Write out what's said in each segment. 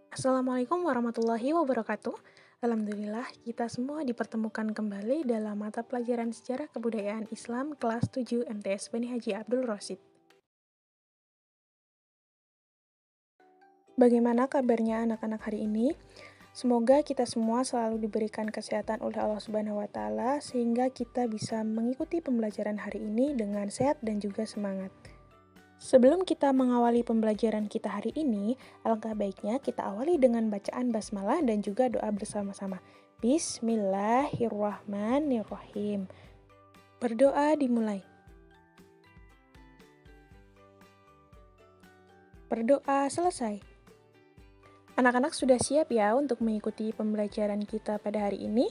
Assalamualaikum warahmatullahi wabarakatuh. Alhamdulillah, kita semua dipertemukan kembali dalam mata pelajaran Sejarah Kebudayaan Islam kelas 7 MTS Bani Haji Abdul Rosid. Bagaimana kabarnya anak-anak hari ini? Semoga kita semua selalu diberikan kesehatan oleh Allah Subhanahu wa taala sehingga kita bisa mengikuti pembelajaran hari ini dengan sehat dan juga semangat. Sebelum kita mengawali pembelajaran kita hari ini, alangkah baiknya kita awali dengan bacaan basmalah dan juga doa bersama-sama. Bismillahirrahmanirrahim. Berdoa dimulai. Berdoa selesai. Anak-anak sudah siap ya untuk mengikuti pembelajaran kita pada hari ini?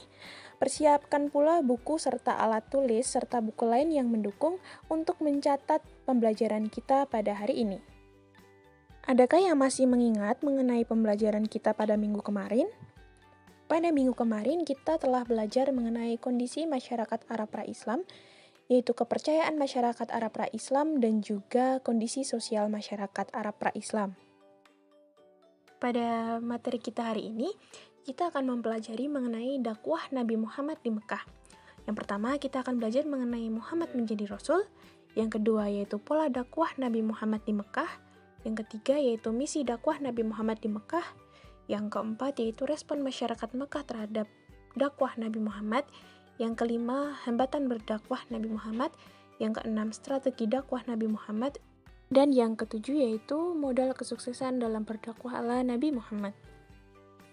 Persiapkan pula buku serta alat tulis serta buku lain yang mendukung untuk mencatat pembelajaran kita pada hari ini. Adakah yang masih mengingat mengenai pembelajaran kita pada minggu kemarin? Pada minggu kemarin kita telah belajar mengenai kondisi masyarakat Arab pra-Islam, yaitu kepercayaan masyarakat Arab pra-Islam dan juga kondisi sosial masyarakat Arab pra-Islam. Pada materi kita hari ini, kita akan mempelajari mengenai dakwah Nabi Muhammad di Mekah. Yang pertama, kita akan belajar mengenai Muhammad menjadi Rasul. Yang kedua, yaitu pola dakwah Nabi Muhammad di Mekah. Yang ketiga, yaitu misi dakwah Nabi Muhammad di Mekah. Yang keempat, yaitu respon masyarakat Mekah terhadap dakwah Nabi Muhammad. Yang kelima, hambatan berdakwah Nabi Muhammad. Yang keenam, strategi dakwah Nabi Muhammad. Dan yang ketujuh yaitu modal kesuksesan dalam berdakwah ala Nabi Muhammad.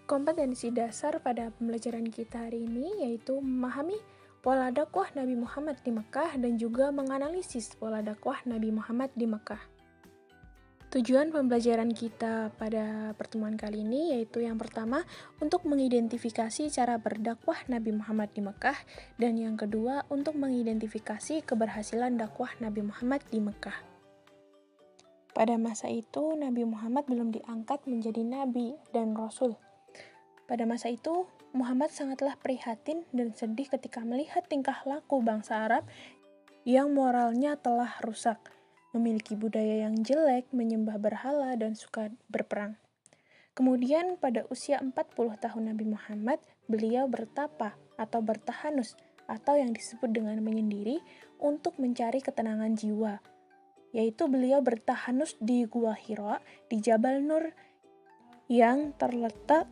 Kompetensi dasar pada pembelajaran kita hari ini yaitu memahami pola dakwah Nabi Muhammad di Mekah dan juga menganalisis pola dakwah Nabi Muhammad di Mekah. Tujuan pembelajaran kita pada pertemuan kali ini yaitu yang pertama untuk mengidentifikasi cara berdakwah Nabi Muhammad di Mekah dan yang kedua untuk mengidentifikasi keberhasilan dakwah Nabi Muhammad di Mekah. Pada masa itu, Nabi Muhammad belum diangkat menjadi nabi dan rasul. Pada masa itu, Muhammad sangatlah prihatin dan sedih ketika melihat tingkah laku bangsa Arab yang moralnya telah rusak, memiliki budaya yang jelek, menyembah berhala, dan suka berperang. Kemudian pada usia 40 tahun Nabi Muhammad, beliau bertapa atau bertahanus atau yang disebut dengan menyendiri untuk mencari ketenangan jiwa, yaitu beliau bertahanus di Gua Hira di Jabal Nur yang terletak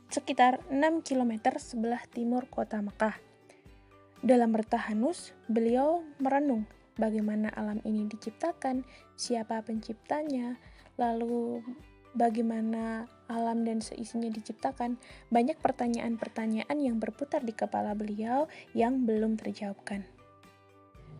sekitar 6 km sebelah timur kota Mekah. Dalam bertahanus, beliau merenung bagaimana alam ini diciptakan, siapa penciptanya, lalu bagaimana alam dan seisinya diciptakan. Banyak pertanyaan-pertanyaan yang berputar di kepala beliau yang belum terjawabkan.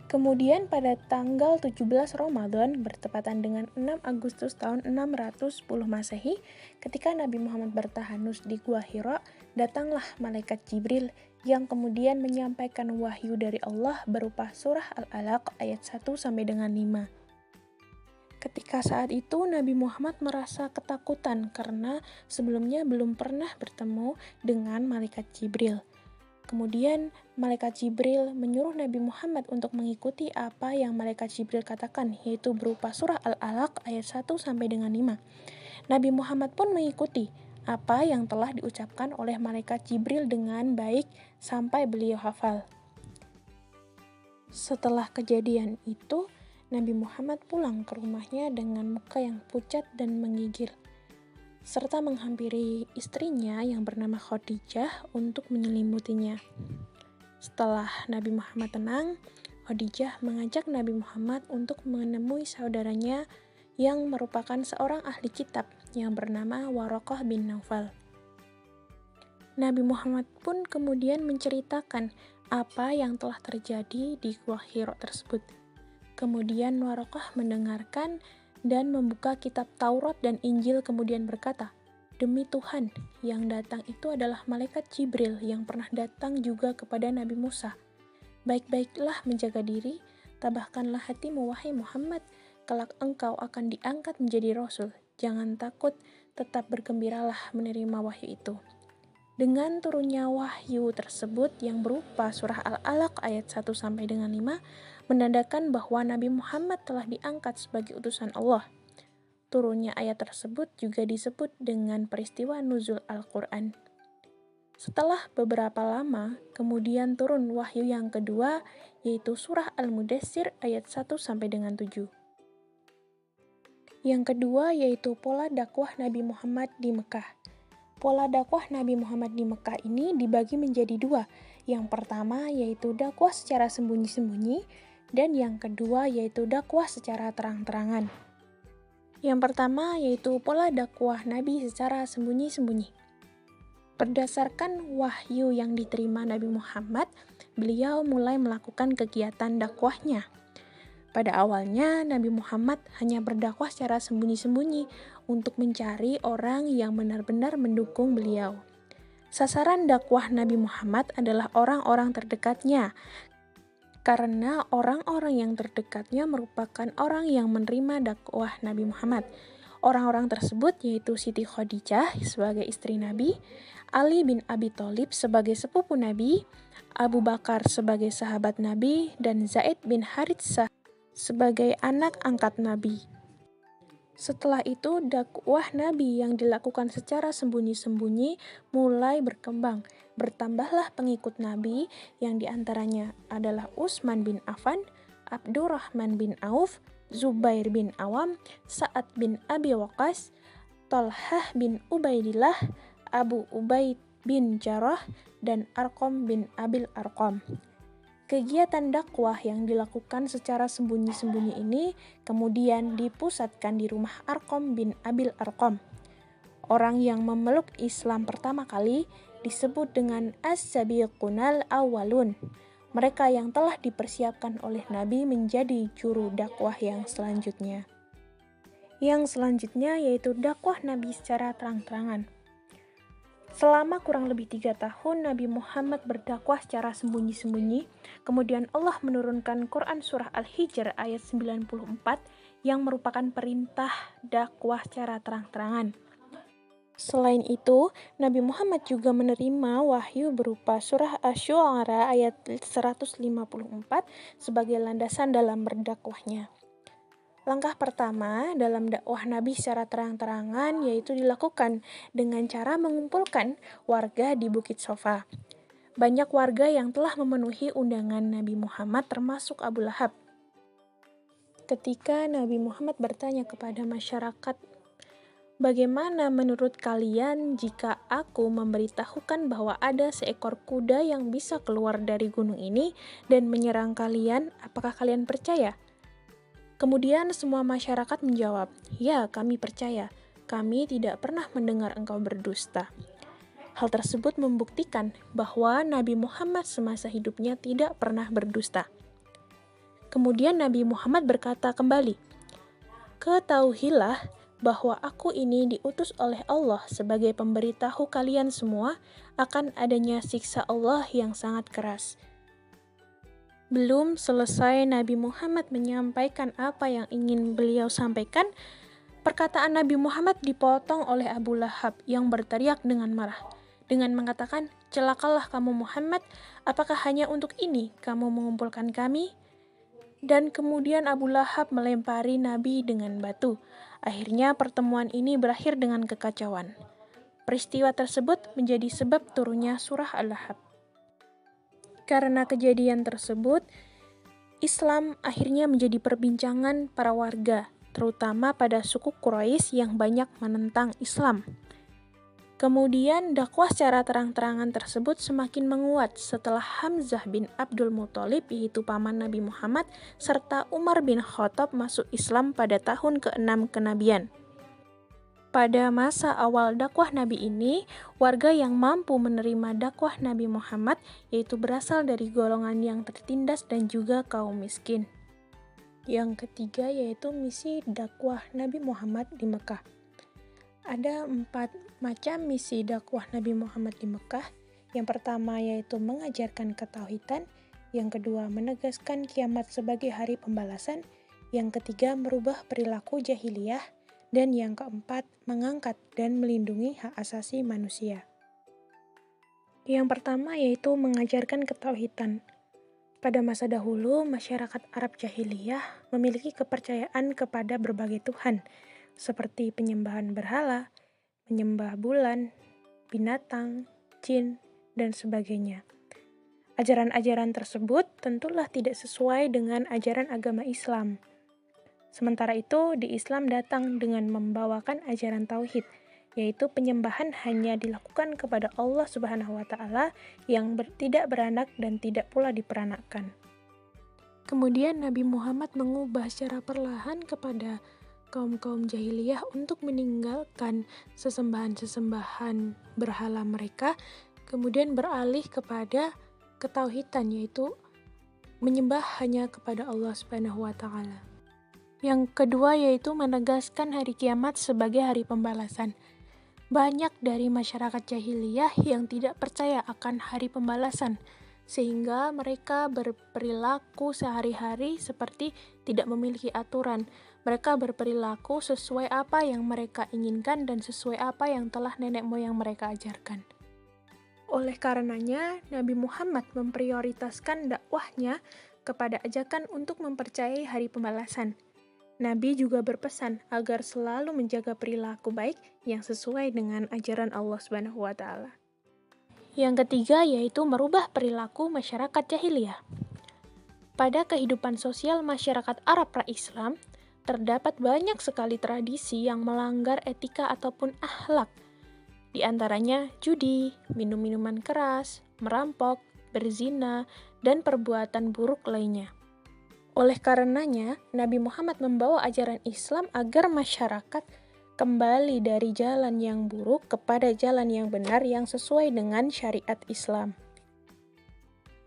Kemudian pada tanggal 17 Ramadan bertepatan dengan 6 Agustus tahun 610 Masehi, ketika Nabi Muhammad bertahanus di Gua Hira, datanglah malaikat Jibril yang kemudian menyampaikan wahyu dari Allah berupa surah Al-Alaq ayat 1 sampai dengan 5. Ketika saat itu Nabi Muhammad merasa ketakutan karena sebelumnya belum pernah bertemu dengan malaikat Jibril. Kemudian malaikat Jibril menyuruh Nabi Muhammad untuk mengikuti apa yang malaikat Jibril katakan, yaitu berupa surah Al-Alaq ayat 1 sampai dengan 5. Nabi Muhammad pun mengikuti apa yang telah diucapkan oleh malaikat Jibril dengan baik sampai beliau hafal. Setelah kejadian itu, Nabi Muhammad pulang ke rumahnya dengan muka yang pucat dan menggigil, serta menghampiri istrinya yang bernama Khadijah untuk menyelimutinya. Setelah Nabi Muhammad tenang, Khadijah mengajak Nabi Muhammad untuk menemui saudaranya yang merupakan seorang ahli kitab yang bernama Waraqah bin Naufal. Nabi Muhammad pun kemudian menceritakan apa yang telah terjadi di Gua Hira tersebut. Kemudian Waraqah mendengarkan dan membuka kitab Taurat dan Injil kemudian berkata, "Demi Tuhan, yang datang itu adalah malaikat Jibril yang pernah datang juga kepada Nabi Musa. Baik-baiklah menjaga diri, tabahkanlah hatimu wahai Muhammad, kelak engkau akan diangkat menjadi Rasul. Jangan takut, tetap bergembiralah menerima wahyu itu." Dengan turunnya wahyu tersebut yang berupa surah Al-Alaq ayat 1 sampai dengan 5 menandakan bahwa Nabi Muhammad telah diangkat sebagai utusan Allah. turunnya ayat tersebut juga disebut dengan peristiwa nuzul Al-Quran. Setelah beberapa lama, kemudian turun wahyu yang kedua, yaitu surah Al-Mudaththir ayat 1 sampai dengan 7. Yang kedua yaitu pola dakwah Nabi Muhammad di Mekah. Pola dakwah Nabi Muhammad di Mekah ini dibagi menjadi dua. Yang pertama yaitu dakwah secara sembunyi-sembunyi, dan yang kedua yaitu dakwah secara terang-terangan. Yang pertama yaitu pola dakwah Nabi secara sembunyi-sembunyi. Berdasarkan wahyu yang diterima Nabi Muhammad, beliau mulai melakukan kegiatan dakwahnya. Pada awalnya, Nabi Muhammad hanya berdakwah secara sembunyi-sembunyi untuk mencari orang yang benar-benar mendukung beliau. Sasaran dakwah Nabi Muhammad adalah orang-orang terdekatnya, karena orang-orang yang terdekatnya merupakan orang yang menerima dakwah Nabi Muhammad. Orang-orang tersebut yaitu Siti Khadijah sebagai istri Nabi, Ali bin Abi Thalib sebagai sepupu Nabi, Abu Bakar sebagai sahabat Nabi, dan Zaid bin Haritsah sebagai anak angkat Nabi. Setelah itu, dakwah Nabi yang dilakukan secara sembunyi-sembunyi mulai berkembang. Bertambahlah pengikut Nabi yang diantaranya adalah Utsman bin Affan, Abdurrahman bin Auf, Zubair bin Awam, Sa'ad bin Abi Waqqas, Thalhah bin Ubaidillah, Abu Ubaid bin Jarrah, dan Arqam bin Abil Arqam. Kegiatan dakwah yang dilakukan secara sembunyi-sembunyi ini kemudian dipusatkan di rumah Arqam bin Abil Arqam. Orang yang memeluk Islam pertama kali disebut dengan as-sabiqunal awwalun. Mereka yang telah dipersiapkan oleh Nabi menjadi juru dakwah yang selanjutnya. Yang selanjutnya yaitu dakwah Nabi secara terang-terangan. Selama kurang lebih 3 tahun, Nabi Muhammad berdakwah secara sembunyi-sembunyi. Kemudian Allah menurunkan Quran Surah Al-Hijr ayat 94 yang merupakan perintah dakwah secara terang-terangan. Selain itu, Nabi Muhammad juga menerima wahyu berupa surah Asy-Syu'ara ayat 154 sebagai landasan dalam berdakwahnya. Langkah pertama dalam dakwah Nabi secara terang-terangan yaitu dilakukan dengan cara mengumpulkan warga di Bukit Sofa. Banyak warga yang telah memenuhi undangan Nabi Muhammad termasuk Abu Lahab. Ketika Nabi Muhammad bertanya kepada masyarakat, "Bagaimana menurut kalian jika aku memberitahukan bahwa ada seekor kuda yang bisa keluar dari gunung ini dan menyerang kalian? Apakah kalian percaya?" Kemudian semua masyarakat menjawab, "Ya, kami percaya. Kami tidak pernah mendengar engkau berdusta." Hal tersebut membuktikan bahwa Nabi Muhammad semasa hidupnya tidak pernah berdusta. Kemudian Nabi Muhammad berkata kembali, "Ketahuilah bahwa aku ini diutus oleh Allah sebagai pemberitahu kalian semua akan adanya siksa Allah yang sangat keras." Belum selesai Nabi Muhammad menyampaikan apa yang ingin beliau sampaikan, perkataan Nabi Muhammad dipotong oleh Abu Lahab yang berteriak dengan marah, dengan mengatakan, "Celakalah kamu Muhammad, apakah hanya untuk ini kamu mengumpulkan kami?" Dan kemudian Abu Lahab melempari Nabi dengan batu. Akhirnya pertemuan ini berakhir dengan kekacauan. Peristiwa tersebut menjadi sebab turunnya surah Al-Lahab. Karena kejadian tersebut, Islam akhirnya menjadi perbincangan para warga, terutama pada suku Quraisy yang banyak menentang Islam. Kemudian dakwah secara terang-terangan tersebut semakin menguat setelah Hamzah bin Abdul Muthalib, yaitu paman Nabi Muhammad, serta Umar bin Khattab masuk Islam pada tahun ke-6 kenabian. Pada masa awal dakwah Nabi ini, warga yang mampu menerima dakwah Nabi Muhammad yaitu berasal dari golongan yang tertindas dan juga kaum miskin. Yang ketiga yaitu misi dakwah Nabi Muhammad di Mekah. Ada 4 macam misi dakwah Nabi Muhammad di Mekah. Yang pertama yaitu mengajarkan ketauhidan, yang kedua menegaskan kiamat sebagai hari pembalasan, yang ketiga merubah perilaku jahiliyah, dan yang keempat, mengangkat dan melindungi hak asasi manusia. Yang pertama yaitu mengajarkan ketauhidan. Pada masa dahulu, masyarakat Arab jahiliyah memiliki kepercayaan kepada berbagai Tuhan. seperti penyembahan berhala, menyembah bulan, binatang, jin, dan sebagainya. Ajaran-ajaran tersebut tentulah tidak sesuai dengan ajaran agama Islam. Sementara itu, di Islam datang dengan membawakan ajaran tauhid, yaitu penyembahan hanya dilakukan kepada Allah Subhanahu wa Ta'ala yang tidak beranak dan tidak pula diperanakkan. Kemudian Nabi Muhammad mengubah secara perlahan kepada kaum-kaum jahiliyah untuk meninggalkan sesembahan-sesembahan berhala mereka, kemudian beralih kepada ketauhidan, yaitu menyembah hanya kepada Allah Subhanahu wa Ta'ala. Yang kedua yaitu menegaskan hari kiamat sebagai hari pembalasan. Banyak dari masyarakat jahiliyah yang tidak percaya akan hari pembalasan, sehingga mereka berperilaku sehari-hari seperti tidak memiliki aturan. Mereka berperilaku sesuai apa yang mereka inginkan dan sesuai apa yang telah nenek moyang mereka ajarkan. Oleh karenanya, Nabi Muhammad memprioritaskan dakwahnya kepada ajakan untuk mempercayai hari pembalasan. Nabi juga berpesan agar selalu menjaga perilaku baik yang sesuai dengan ajaran Allah Subhanahu wa Ta'ala. Yang ketiga yaitu merubah perilaku masyarakat jahiliyah. Pada kehidupan sosial masyarakat Arab pra-Islam, terdapat banyak sekali tradisi yang melanggar etika ataupun akhlak. Di antaranya judi, minum-minuman keras, merampok, berzina, dan perbuatan buruk lainnya. Oleh karenanya, Nabi Muhammad membawa ajaran Islam agar masyarakat kembali dari jalan yang buruk kepada jalan yang benar yang sesuai dengan syariat Islam.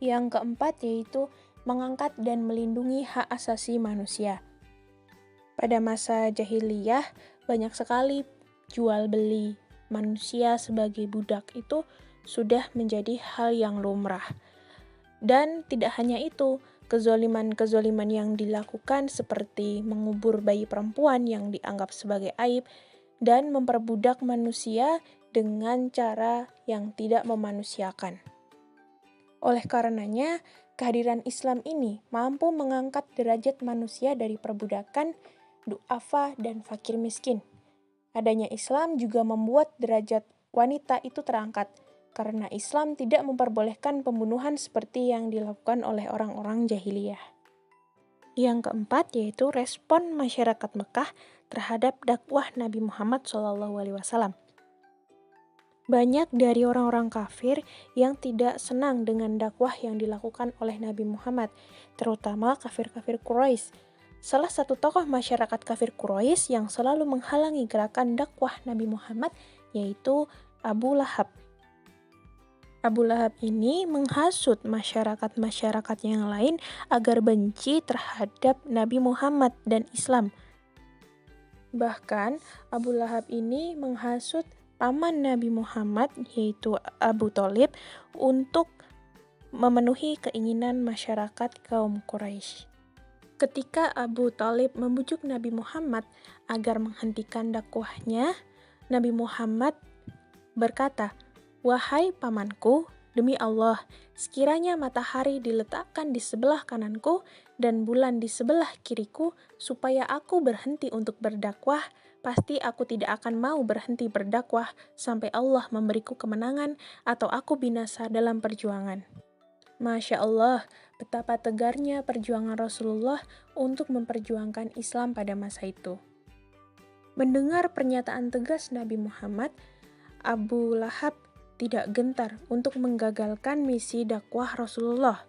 Yang keempat yaitu mengangkat dan melindungi hak asasi manusia. Pada masa jahiliyah, banyak sekali jual beli manusia sebagai budak itu sudah menjadi hal yang lumrah. Dan tidak hanya itu, kezoliman-kezoliman yang dilakukan seperti mengubur bayi perempuan yang dianggap sebagai aib dan memperbudak manusia dengan cara yang tidak memanusiakan. Oleh karenanya, kehadiran Islam ini mampu mengangkat derajat manusia dari perbudakan, du'afa, dan fakir miskin. Adanya Islam juga membuat derajat wanita itu terangkat, karena Islam tidak memperbolehkan pembunuhan seperti yang dilakukan oleh orang-orang jahiliyah. Yang keempat yaitu respon masyarakat Mekah terhadap dakwah Nabi Muhammad SAW. Banyak dari orang-orang kafir yang tidak senang dengan dakwah yang dilakukan oleh Nabi Muhammad, terutama kafir-kafir Quraisy. Salah satu tokoh masyarakat kafir Quraisy yang selalu menghalangi gerakan dakwah Nabi Muhammad yaitu Abu Lahab. Abu Lahab ini menghasut masyarakat-masyarakat yang lain agar benci terhadap Nabi Muhammad dan Islam. Bahkan Abu Lahab ini menghasut paman Nabi Muhammad yaitu Abu Thalib untuk memenuhi keinginan masyarakat kaum Quraisy. Ketika Abu Thalib membujuk Nabi Muhammad agar menghentikan dakwahnya, Nabi Muhammad berkata, "Wahai pamanku, demi Allah, sekiranya matahari diletakkan di sebelah kananku dan bulan di sebelah kiriku, supaya aku berhenti untuk berdakwah, pasti aku tidak akan mau berhenti berdakwah sampai Allah memberiku kemenangan atau aku binasa dalam perjuangan." Masya Allah, betapa tegarnya perjuangan Rasulullah untuk memperjuangkan Islam pada masa itu. Mendengar pernyataan tegas Nabi Muhammad, Abu Lahab tidak gentar untuk menggagalkan misi dakwah Rasulullah.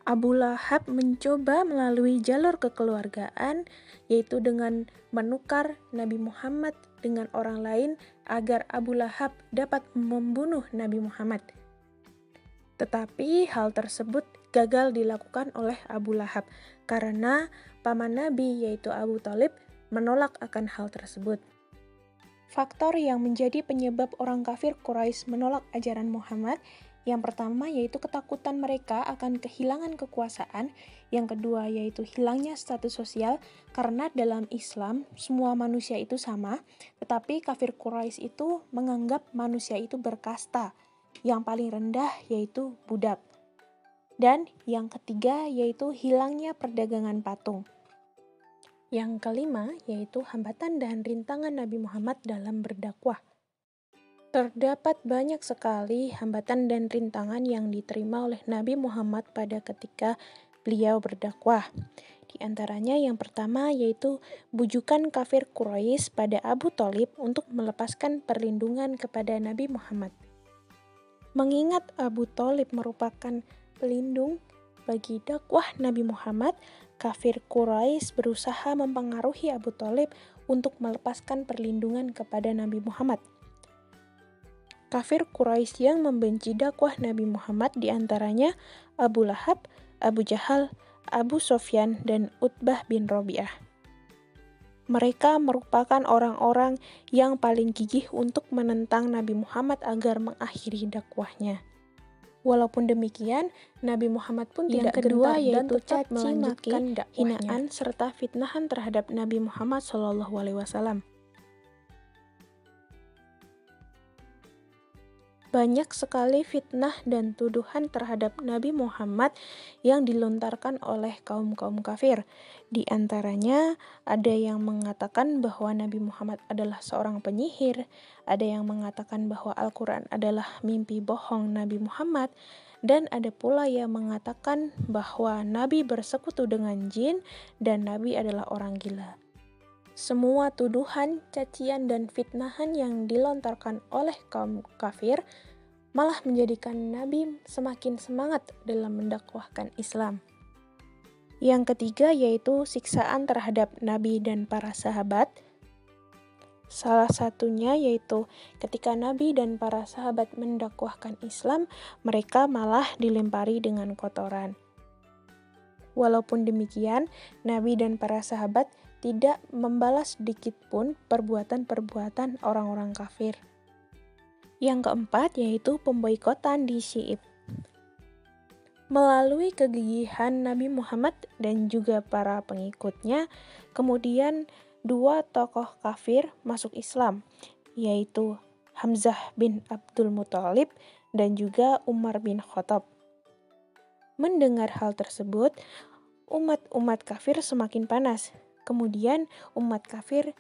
Abu Lahab mencoba melalui jalur kekeluargaan, yaitu dengan menukar Nabi Muhammad dengan orang lain agar Abu Lahab dapat membunuh Nabi Muhammad. Tetapi hal tersebut gagal dilakukan oleh Abu Lahab karena paman Nabi yaitu Abu Thalib menolak akan hal tersebut. Faktor yang menjadi penyebab orang kafir Quraisy menolak ajaran Muhammad yang pertama yaitu ketakutan mereka akan kehilangan kekuasaan, yang kedua yaitu hilangnya status sosial karena dalam Islam semua manusia itu sama, tetapi kafir Quraisy itu menganggap manusia itu berkasta. Yang paling rendah yaitu budak. Dan yang ketiga yaitu hilangnya perdagangan patung. Yang kelima yaitu hambatan dan rintangan Nabi Muhammad dalam berdakwah. Terdapat banyak sekali hambatan dan rintangan yang diterima oleh Nabi Muhammad pada ketika beliau berdakwah. Di antaranya yang pertama yaitu bujukan kafir Quraisy pada Abu Thalib untuk melepaskan perlindungan kepada Nabi Muhammad. Mengingat Abu Thalib merupakan pelindung bagi dakwah Nabi Muhammad, kafir Quraisy berusaha mempengaruhi Abu Thalib untuk melepaskan perlindungan kepada Nabi Muhammad. Kafir Quraisy yang membenci dakwah Nabi Muhammad diantaranya Abu Lahab, Abu Jahal, Abu Sofyan, dan Utbah bin Rabi'ah. Mereka merupakan orang-orang yang paling gigih untuk menentang Nabi Muhammad agar mengakhiri dakwahnya. Walaupun demikian, Nabi Muhammad pun tidak gentar dan tetap melanjutkan hinaan serta fitnahan terhadap Nabi Muhammad SAW. Banyak sekali fitnah dan tuduhan terhadap Nabi Muhammad yang dilontarkan oleh kaum-kaum kafir. Di antaranya ada yang mengatakan bahwa Nabi Muhammad adalah seorang penyihir, ada yang mengatakan bahwa Al-Quran adalah mimpi bohong Nabi Muhammad, dan ada pula yang mengatakan bahwa Nabi bersekutu dengan jin dan Nabi adalah orang gila. Semua tuduhan, cacian, dan fitnahan yang dilontarkan oleh kaum kafir malah menjadikan Nabi semakin semangat dalam mendakwahkan Islam. Yang ketiga yaitu siksaan terhadap Nabi dan para sahabat. Salah satunya yaitu ketika Nabi dan para sahabat mendakwahkan Islam, mereka malah dilempari dengan kotoran. Walaupun demikian, Nabi dan para sahabat tidak membalas sedikit pun perbuatan-perbuatan orang-orang kafir. Yang keempat yaitu pemboikotan di Syi'ib. Melalui kegigihan Nabi Muhammad dan juga para pengikutnya, kemudian dua tokoh kafir masuk Islam, yaitu Hamzah bin Abdul Muthalib dan juga Umar bin Khattab. Mendengar hal tersebut, umat kafir semakin panas. Kemudian umat kafir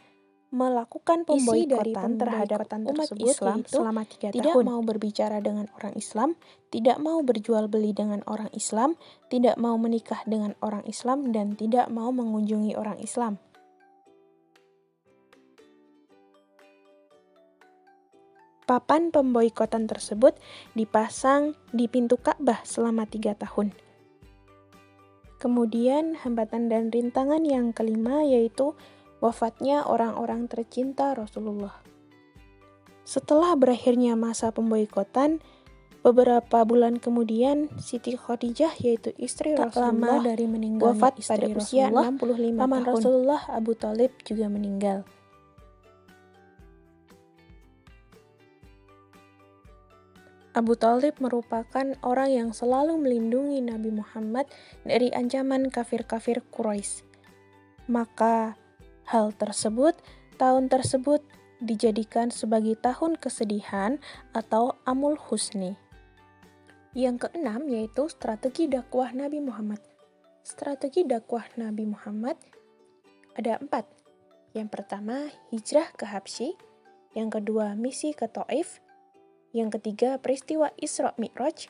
melakukan pemboikotan terhadap umat Islam selama 3 tahun. Tidak mau berbicara dengan orang Islam, tidak mau berjual beli dengan orang Islam, tidak mau menikah dengan orang Islam, dan tidak mau mengunjungi orang Islam. Papan pemboikotan tersebut dipasang di pintu Ka'bah selama 3 tahun. Kemudian hambatan dan rintangan yang kelima yaitu wafatnya orang-orang tercinta Rasulullah. Setelah berakhirnya masa pemboikotan, beberapa bulan kemudian Siti Khadijah yaitu istri Rasulullah dari wafat pada usia 65 tahun. Rasulullah Abu Thalib juga meninggal. Abu Thalib merupakan orang yang selalu melindungi Nabi Muhammad dari ancaman kafir-kafir Quraisy. Maka tahun tersebut dijadikan sebagai tahun kesedihan atau Amul Husni. Yang keenam yaitu strategi dakwah Nabi Muhammad. Strategi dakwah Nabi Muhammad ada 4. Yang pertama, hijrah ke Habsyi. Yang kedua, misi ke Taif. Yang ketiga, peristiwa Isra Mi'raj.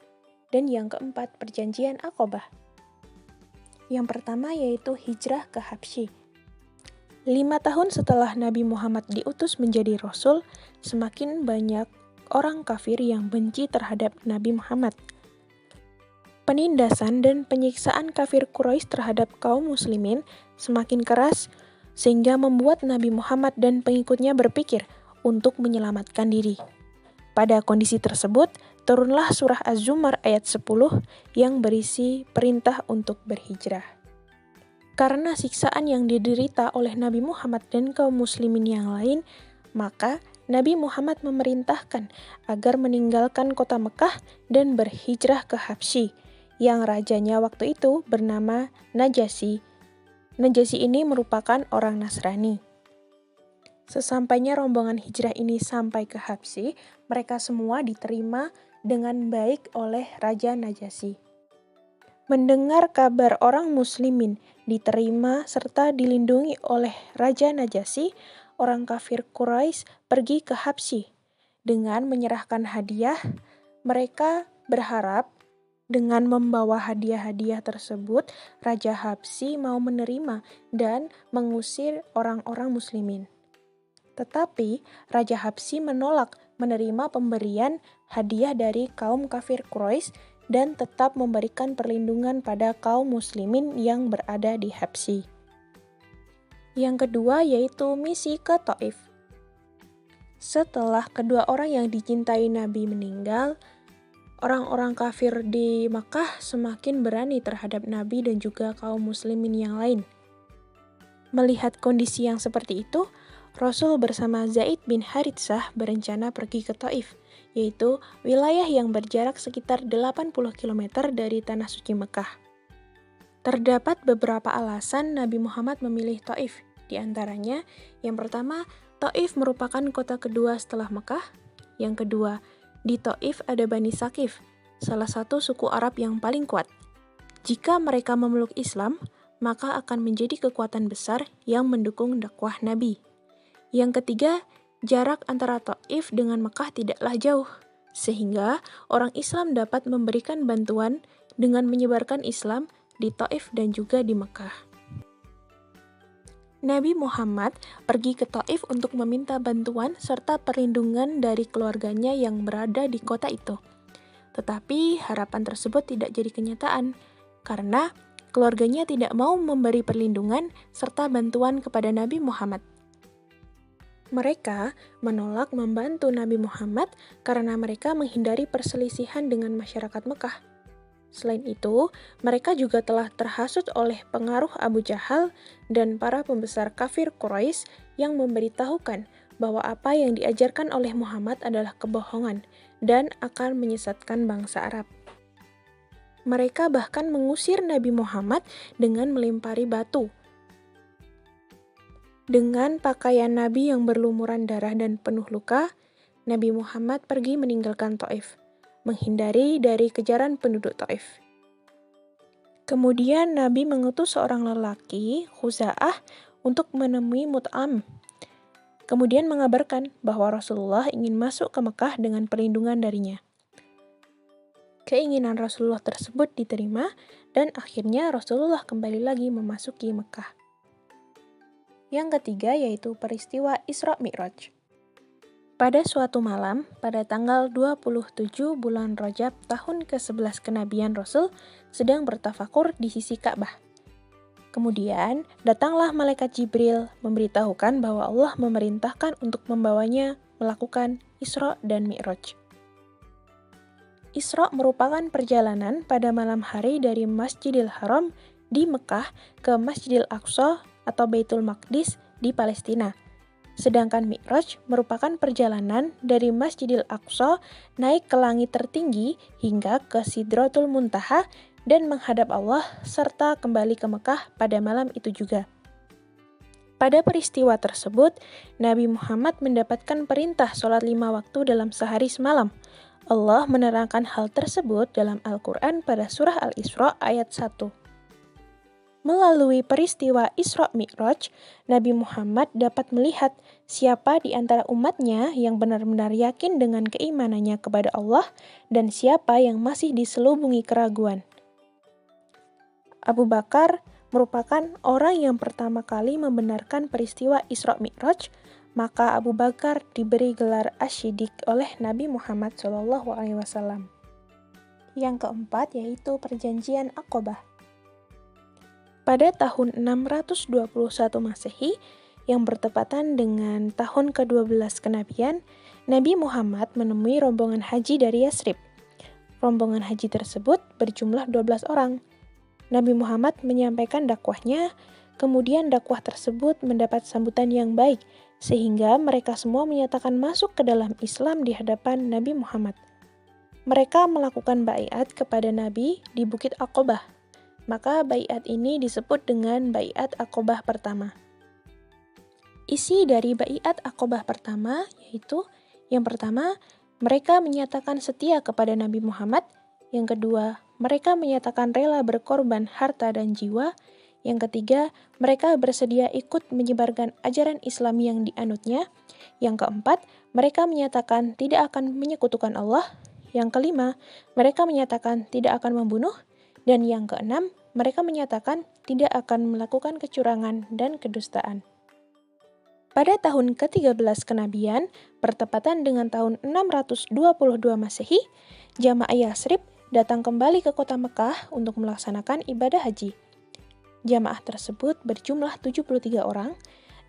Dan yang keempat, perjanjian Aqabah. Yang pertama yaitu hijrah ke Habsyi. 5 tahun setelah Nabi Muhammad diutus menjadi Rasul, semakin banyak orang kafir yang benci terhadap Nabi Muhammad. Penindasan dan penyiksaan kafir Quraisy terhadap kaum muslimin semakin keras, sehingga membuat Nabi Muhammad dan pengikutnya berpikir untuk menyelamatkan diri. Pada kondisi tersebut, turunlah surah Az-Zumar ayat 10 yang berisi perintah untuk berhijrah. Karena siksaan yang diderita oleh Nabi Muhammad dan kaum muslimin yang lain, maka Nabi Muhammad memerintahkan agar meninggalkan kota Mekah dan berhijrah ke Habsyi, yang rajanya waktu itu bernama Najasyi. Najasyi ini merupakan orang Nasrani. Sesampainya rombongan hijrah ini sampai ke Habsyi, mereka semua diterima dengan baik oleh Raja Najasyi. Mendengar kabar orang muslimin diterima serta dilindungi oleh Raja Najasyi, orang kafir Quraisy pergi ke Habsyi. Dengan menyerahkan hadiah, mereka berharap dengan membawa hadiah-hadiah tersebut, Raja Habsyi mau menerima dan mengusir orang-orang muslimin. Tetapi Raja Habsyi menolak menerima pemberian hadiah dari kaum kafir Quraisy dan tetap memberikan perlindungan pada kaum muslimin yang berada di Habsyi. Yang kedua yaitu misi ke Taif. Setelah kedua orang yang dicintai Nabi meninggal, orang-orang kafir di Makkah semakin berani terhadap Nabi dan juga kaum muslimin yang lain. Melihat kondisi yang seperti itu, Rasul bersama Zaid bin Haritsah berencana pergi ke Taif, yaitu wilayah yang berjarak sekitar 80 km dari Tanah Suci Mekah. Terdapat beberapa alasan Nabi Muhammad memilih Taif, di antaranya yang pertama, Taif merupakan kota kedua setelah Mekah. Yang kedua, di Taif ada Bani Saqif, salah satu suku Arab yang paling kuat. Jika mereka memeluk Islam, maka akan menjadi kekuatan besar yang mendukung dakwah Nabi. Yang ketiga, jarak antara Taif dengan Mekah tidaklah jauh, sehingga orang Islam dapat memberikan bantuan dengan menyebarkan Islam di Taif dan juga di Mekah. Nabi Muhammad pergi ke Taif untuk meminta bantuan serta perlindungan dari keluarganya yang berada di kota itu. Tetapi harapan tersebut tidak jadi kenyataan, karena keluarganya tidak mau memberi perlindungan serta bantuan kepada Nabi Muhammad. Mereka menolak membantu Nabi Muhammad karena mereka menghindari perselisihan dengan masyarakat Mekah. Selain itu, mereka juga telah terhasut oleh pengaruh Abu Jahal dan para pembesar kafir Quraisy yang memberitahukan bahwa apa yang diajarkan oleh Muhammad adalah kebohongan dan akan menyesatkan bangsa Arab. Mereka bahkan mengusir Nabi Muhammad dengan melempari batu. Dengan pakaian Nabi yang berlumuran darah dan penuh luka, Nabi Muhammad pergi meninggalkan Taif, menghindari dari kejaran penduduk Taif. Kemudian Nabi mengutus seorang lelaki, Khuza'ah, untuk menemui Mut'am. Kemudian mengabarkan bahwa Rasulullah ingin masuk ke Mekah dengan perlindungan darinya. Keinginan Rasulullah tersebut diterima dan akhirnya Rasulullah kembali lagi memasuki Mekah. Yang ketiga yaitu peristiwa Isra Mi'raj. Pada suatu malam, pada tanggal 27 bulan Rajab tahun ke-11 kenabian Rasul sedang bertafakur di sisi Ka'bah. Kemudian, datanglah malaikat Jibril memberitahukan bahwa Allah memerintahkan untuk membawanya melakukan Isra dan Mi'raj. Isra merupakan perjalanan pada malam hari dari Masjidil Haram di Mekah ke Masjidil Aqsa atau Baitul Maqdis di Palestina. Sedangkan Mi'raj merupakan perjalanan dari Masjidil Aqsa naik ke langit tertinggi hingga ke Sidratul Muntaha dan menghadap Allah serta kembali ke Mekah pada malam itu juga. Pada peristiwa tersebut, Nabi Muhammad mendapatkan perintah sholat 5 waktu dalam sehari semalam. Allah menerangkan hal tersebut dalam Al-Quran pada surah Al-Isra ayat 1. Melalui peristiwa Isra Mi'raj, Nabi Muhammad dapat melihat siapa di antara umatnya yang benar-benar yakin dengan keimanannya kepada Allah dan siapa yang masih diselubungi keraguan. Abu Bakar merupakan orang yang pertama kali membenarkan peristiwa Isra Mi'raj, maka Abu Bakar diberi gelar Asy-Syiddiq oleh Nabi Muhammad SAW. Yang keempat yaitu Perjanjian Aqabah. Pada tahun 621 Masehi, yang bertepatan dengan tahun ke-12 kenabian, Nabi Muhammad menemui rombongan haji dari Yasrib. Rombongan haji tersebut berjumlah 12 orang. Nabi Muhammad menyampaikan dakwahnya, kemudian dakwah tersebut mendapat sambutan yang baik, sehingga mereka semua menyatakan masuk ke dalam Islam di hadapan Nabi Muhammad. Mereka melakukan baiat kepada Nabi di Bukit Aqabah. Maka baiat ini disebut dengan baiat Aqabah pertama. Isi dari baiat Aqabah pertama yaitu yang pertama, mereka menyatakan setia kepada Nabi Muhammad. Yang kedua, mereka menyatakan rela berkorban harta dan jiwa. Yang ketiga, mereka bersedia ikut menyebarkan ajaran Islam yang dianutnya. Yang keempat, mereka menyatakan tidak akan menyekutukan Allah. Yang kelima, mereka menyatakan tidak akan membunuh. Dan yang keenam, mereka menyatakan tidak akan melakukan kecurangan dan kedustaan. Pada tahun ke-13 kenabian, bertepatan dengan tahun 622 Masehi, jamaah Yatsrib datang kembali ke kota Mekah untuk melaksanakan ibadah haji. Jamaah tersebut berjumlah 73 orang,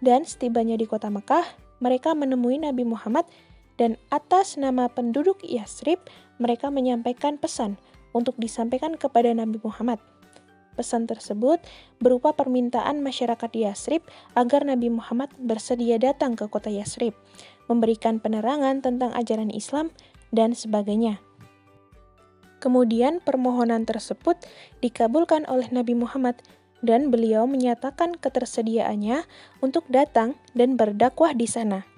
dan setibanya di kota Mekah, mereka menemui Nabi Muhammad, dan atas nama penduduk Yatsrib, mereka menyampaikan pesan untuk disampaikan kepada Nabi Muhammad. Pesan tersebut berupa permintaan masyarakat Yatsrib agar Nabi Muhammad bersedia datang ke kota Yatsrib, memberikan penerangan tentang ajaran Islam, dan sebagainya. Kemudian permohonan tersebut dikabulkan oleh Nabi Muhammad, dan beliau menyatakan ketersediaannya untuk datang dan berdakwah di sana.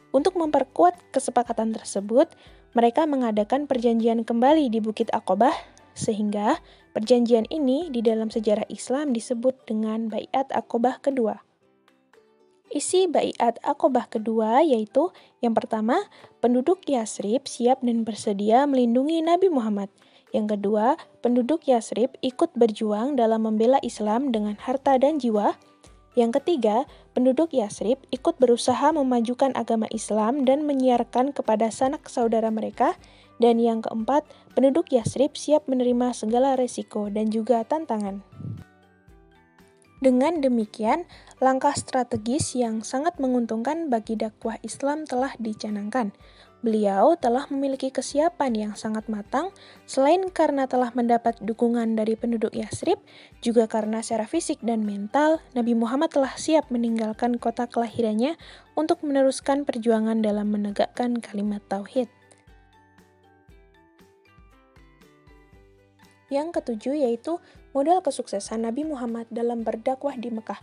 Untuk memperkuat kesepakatan tersebut, mereka mengadakan perjanjian kembali di Bukit Aqobah, sehingga perjanjian ini di dalam sejarah Islam disebut dengan Baiat Aqobah kedua. Isi Baiat Aqobah kedua yaitu, yang pertama, penduduk Yatsrib siap dan bersedia melindungi Nabi Muhammad. Yang kedua, penduduk Yatsrib ikut berjuang dalam membela Islam dengan harta dan jiwa. Yang ketiga, penduduk Yatsrib ikut berusaha memajukan agama Islam dan menyiarkan kepada sanak saudara mereka. Dan yang keempat, penduduk Yatsrib siap menerima segala resiko dan juga tantangan. Dengan demikian, langkah strategis yang sangat menguntungkan bagi dakwah Islam telah dicanangkan. Beliau telah memiliki kesiapan yang sangat matang, selain karena telah mendapat dukungan dari penduduk Yatsrib, juga karena secara fisik dan mental, Nabi Muhammad telah siap meninggalkan kota kelahirannya untuk meneruskan perjuangan dalam menegakkan kalimat tauhid. Yang ketujuh yaitu modal kesuksesan Nabi Muhammad dalam berdakwah di Mekah.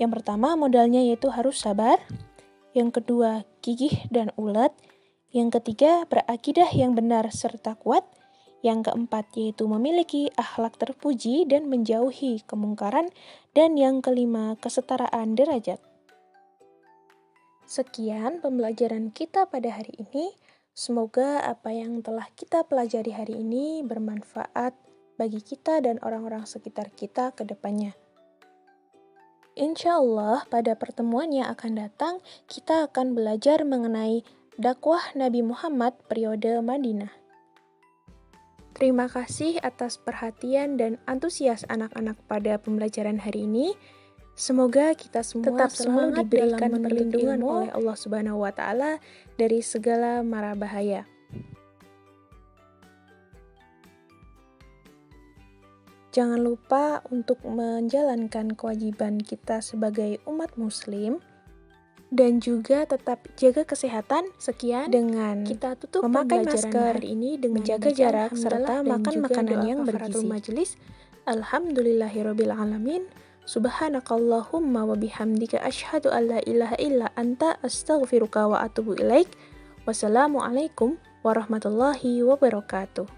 Yang pertama modalnya yaitu harus sabar, yang kedua gigih dan ulet, yang ketiga berakidah yang benar serta kuat, yang keempat yaitu memiliki akhlak terpuji dan menjauhi kemungkaran, dan yang kelima kesetaraan derajat. Sekian pembelajaran kita pada hari ini. Semoga apa yang telah kita pelajari hari ini bermanfaat bagi kita dan orang-orang sekitar kita ke depannya. Insya Allah pada pertemuan yang akan datang, kita akan belajar mengenai dakwah Nabi Muhammad periode Madinah. Terima kasih atas perhatian dan antusias anak-anak pada pembelajaran hari ini. Semoga kita semua tetap selalu diberikan perlindungan oleh Allah Subhanahu wa Ta'ala dari segala mara bahaya. Jangan lupa untuk menjalankan kewajiban kita sebagai umat muslim dan juga tetap jaga kesehatan. Sekian dengan kita tutup memakai masker hari ini dengan menjaga jarak serta makan makanan yang bergizi. Majelis. Alhamdulillahirabbil alamin. Subhanakallahumma wa bihamdika asyhadu an la ilaha illa anta astaghfiruka wa atubu ilaik. Wassalamualaikum warahmatullahi wabarakatuh.